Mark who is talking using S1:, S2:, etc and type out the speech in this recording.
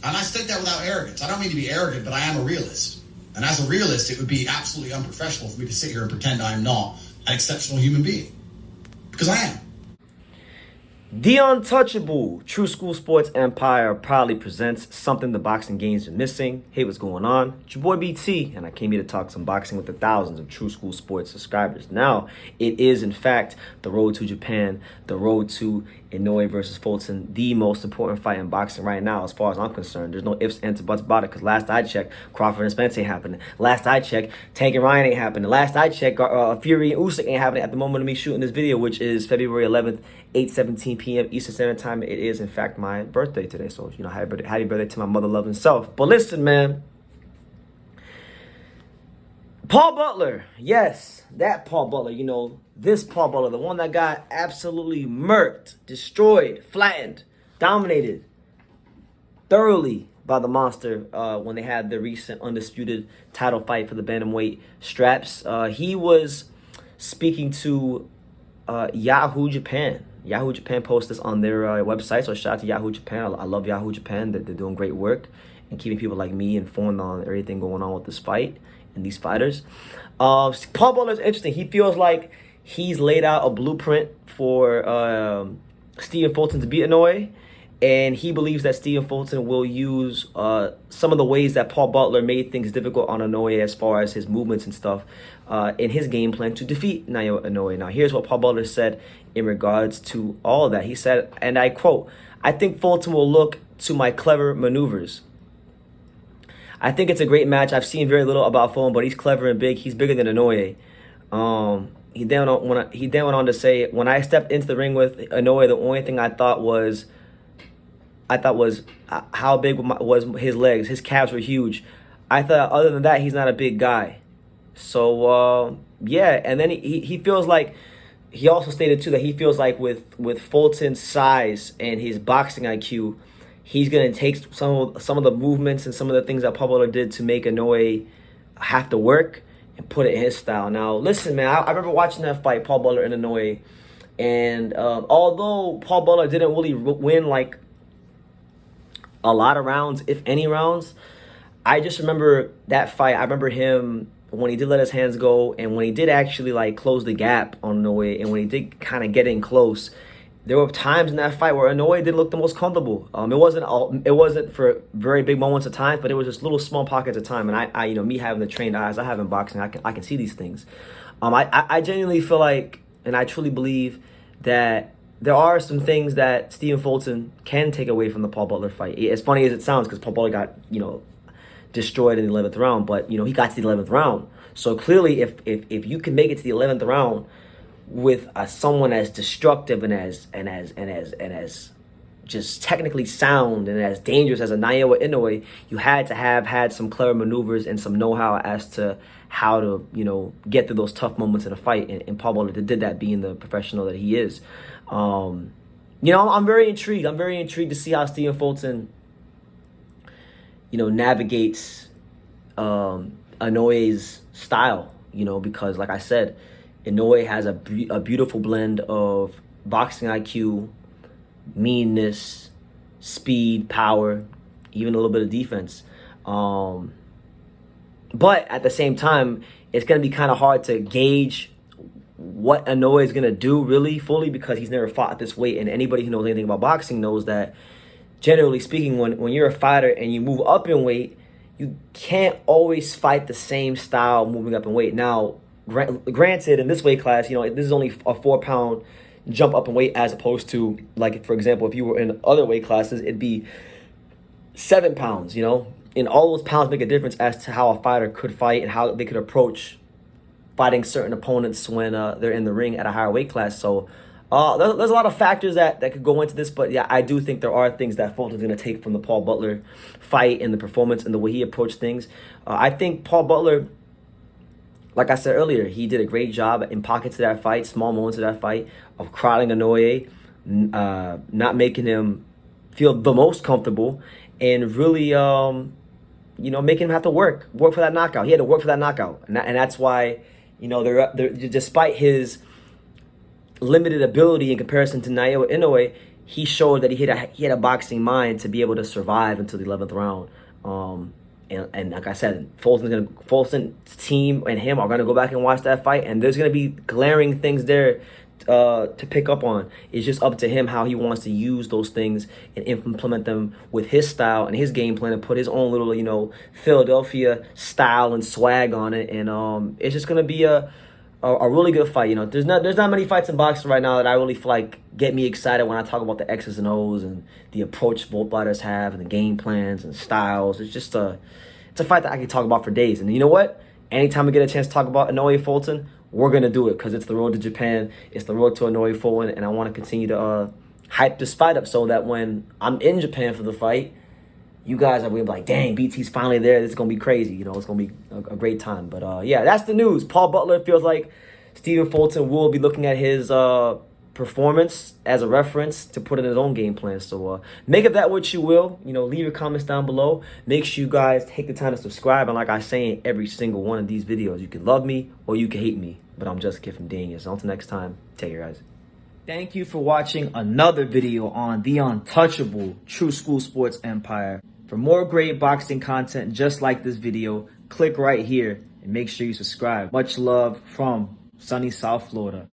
S1: And I state that without arrogance. I don't mean to be arrogant, but I am a realist. And as a realist, it would be absolutely unprofessional for me to sit here and pretend I'm not an exceptional human being. Because I am.
S2: The Untouchable True School Sports Empire proudly presents something the boxing games are missing. Hey, what's going on? It's your boy BT, and I came here to talk some boxing with the thousands of True School Sports subscribers. Now, it is, in fact, the road to Japan, the road to Inoue versus Fulton, the most important fight in boxing right now, as far as I'm concerned. There's no ifs, ands, or buts about it, because last I checked, Crawford and Spence ain't happening. Last I checked, Tank and Ryan ain't happening. Last I checked, Fury and Usyk ain't happening at the moment of me shooting this video, which is February 11th, 8:17 p.m. Eastern Standard Time. It is, in fact, my birthday today. So, happy birthday to my mother-loving self. But listen, man. Paul Butler. Yes, that Paul Butler. This Paul Butler. The one that got absolutely murked, destroyed, flattened, dominated thoroughly by the monster when they had the recent undisputed title fight for the bantamweight straps. He was speaking to Yahoo Japan. Yahoo Japan posts this on their website, so shout out to Yahoo Japan. I love Yahoo Japan. They're doing great work and keeping people like me informed on everything going on with this fight and these fighters. Paul Butler is interesting. He feels like he's laid out a blueprint for Stephen Fulton to beat Inoue, and he believes that Stephen Fulton will use some of the ways that Paul Butler made things difficult on Inoue as far as his movements and stuff in his game plan to defeat Naoya Inoue. Now, here's what Paul Butler said in regards to all of that. He said, and I quote, "I think Fulton will look to my clever maneuvers. I think it's a great match. I've seen very little about Fulton, but he's clever and big. He's bigger than Inoue." He then went on to say, "When I stepped into the ring with Inoue, the only thing I thought was how big was his legs. His calves were huge. I thought other than that, he's not a big guy." So, yeah. And then he feels like, he also stated too that he feels like with Fulton's size and his boxing IQ, he's going to take some of the movements and some of the things that Paul Butler did to make Inoue have to work and put it in his style. Now, listen, man, I remember watching that fight, Paul Butler and Inoue, and although Paul Butler didn't really win like a lot of rounds, if any rounds, I just remember that fight. I remember him when he did let his hands go, and when he did actually like close the gap on Inoue, and when he did kind of get in close, there were times in that fight where Inoue didn't look the most comfortable. It wasn't for very big moments of time, but it was just little small pockets of time. And I me having the trained eyes I have in boxing, I can see these things. I genuinely feel like, and I truly believe that there are some things that Stephen Fulton can take away from the Paul Butler fight. As funny as it sounds, because Paul Butler got destroyed in the 11th round, but he got to the 11th round. So clearly, if you can make it to the 11th round with someone as destructive and as just technically sound and as dangerous as a Naoya Inoue, you had to have had some clever maneuvers and some know-how as to how to get through those tough moments in a fight. And Paul Butler did that, being the professional that he is. I'm very intrigued. I'm very intrigued to see how Stephen Fulton navigates Inoue's style, because like I said, Inoue has a beautiful blend of boxing IQ, meanness, speed, power, even a little bit of defense. But at the same time, it's going to be kind of hard to gauge what Inoue is going to do really fully, because he's never fought at this weight. And anybody who knows anything about boxing knows that, generally speaking, when you're a fighter and you move up in weight, you can't always fight the same style moving up in weight. Now, granted, in this weight class, this is only a 4-pound jump up in weight, as opposed to, like, for example, if you were in other weight classes, it'd be 7 pounds, And all those pounds make a difference as to how a fighter could fight and how they could approach fighting certain opponents when they're in the ring at a higher weight class. So there's a lot of factors that could go into this, but yeah, I do think there are things that Fulton's going to take from the Paul Butler fight and the performance and the way he approached things. I think Paul Butler, like I said earlier, he did a great job in pockets of that fight, small moments of that fight, of crowding Inoue, not making him feel the most comfortable, and really, making him have to work for that knockout. He had to work for that knockout, and that's why, despite his limited ability in comparison to Naoya Inoue, he showed that he had a boxing mind to be able to survive until the 11th round. And like I said, Fulton's team and him are gonna go back and watch that fight, and there's gonna be glaring things there to pick up on. It's just up to him how he wants to use those things and implement them with his style and his game plan, and put his own little, you know, Philadelphia style and swag on it. And it's just gonna be a really good fight. You know, there's not many fights in boxing right now that I really feel like get me excited when I talk about the X's and O's and the approach both fighters have and the game plans and styles. It's just it's a fight that I can talk about for days. And you know what? Anytime we get a chance to talk about Inoue Fulton, we're gonna do it, because it's the road to Japan. It's the road to Inoue Fulton, and I want to continue to hype this fight up so that when I'm in Japan for the fight, you guys are going to be like, dang, BT's finally there. This is going to be crazy. You know, it's going to be a great time. But, yeah, that's the news. Paul Butler feels like Stephen Fulton will be looking at his performance as a reference to put in his own game plan. So make of that what you will. You know, leave your comments down below. Make sure you guys take the time to subscribe. And like I say in every single one of these videos, you can love me or you can hate me. But I'm just a kid from Daniel. So until next time, take care, guys. Thank you for watching another video on the untouchable True School Sports Empire. For more great boxing content just like this video, click right here and make sure you subscribe. Much love from sunny South Florida.